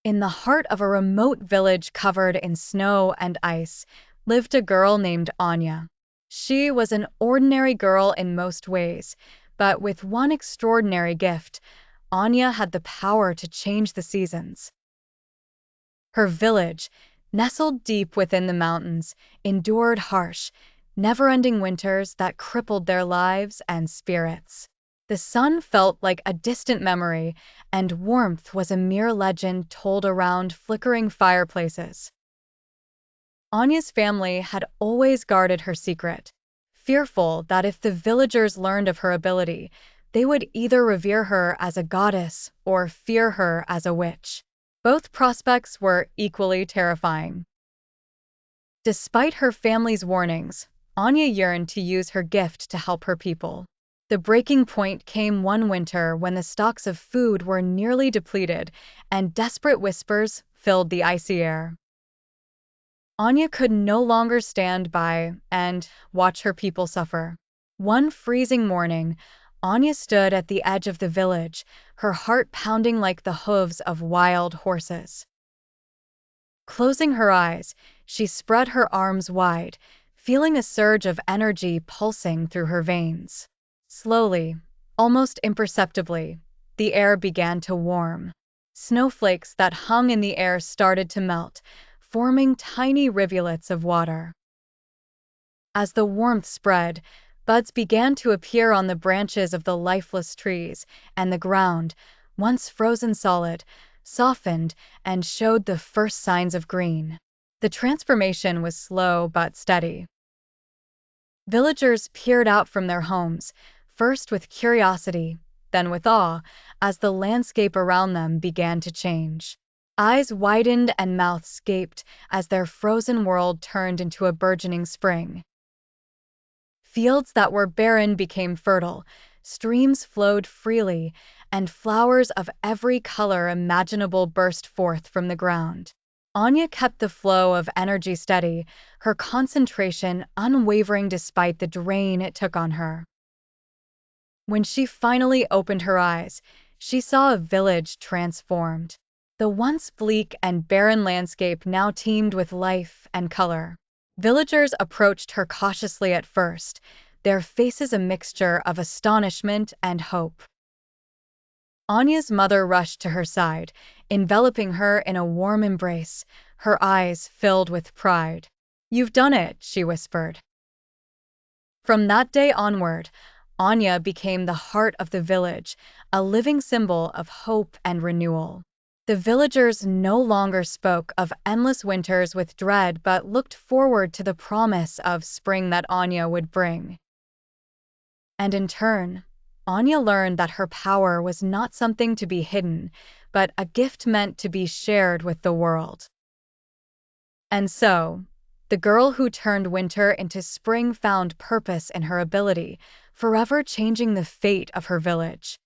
In the heart of a remote village covered in snow and ice lived a girl named Anya. She was an ordinary girl in most ways, but with one extraordinary gift. Anya had the power to change the seasons. Her village, nestled deep within the mountains, endured harsh, never-ending winters that crippled their lives and spirits. The sun felt like a distant memory, and warmth was a mere legend told around flickering fireplaces. Anya's family had always guarded her secret, fearful that if the villagers learned of her ability, they would either revere her as a goddess or fear her as a witch. Both prospects were equally terrifying. Despite her family's warnings, Anya yearned to use her gift to help her people. The breaking point came one winter when the stocks of food were nearly depleted and desperate whispers filled the icy air. Anya could no longer stand by and watch her people suffer. One freezing morning, Anya stood at the edge of the village, her heart pounding like the hooves of wild horses. Closing her eyes, she spread her arms wide, feeling a surge of energy pulsing through her veins. Slowly, almost imperceptibly, the air began to warm. Snowflakes that hung in the air started to melt, forming tiny rivulets of water. As the warmth spread, buds began to appear on the branches of the lifeless trees, and the ground, once frozen solid, softened and showed the first signs of green. The transformation was slow but steady. Villagers peered out from their homes, first with curiosity, then with awe, as the landscape around them began to change. Eyes widened and mouths gaped as their frozen world turned into a burgeoning spring. Fields that were barren became fertile, streams flowed freely, and flowers of every color imaginable burst forth from the ground. Anya kept the flow of energy steady, her concentration unwavering despite the drain it took on her. When she finally opened her eyes, she saw a village transformed. The once bleak and barren landscape now teemed with life and color. Villagers approached her cautiously at first, their faces a mixture of astonishment and hope. Anya's mother rushed to her side, enveloping her in a warm embrace, her eyes filled with pride. "You've done it," she whispered. From that day onward, Anya became the heart of the village, a living symbol of hope and renewal. The villagers no longer spoke of endless winters with dread but looked forward to the promise of spring that Anya would bring. And in turn, Anya learned that her power was not something to be hidden, but a gift meant to be shared with the world. And so, the girl who turned winter into spring found purpose in her ability, forever changing the fate of her village.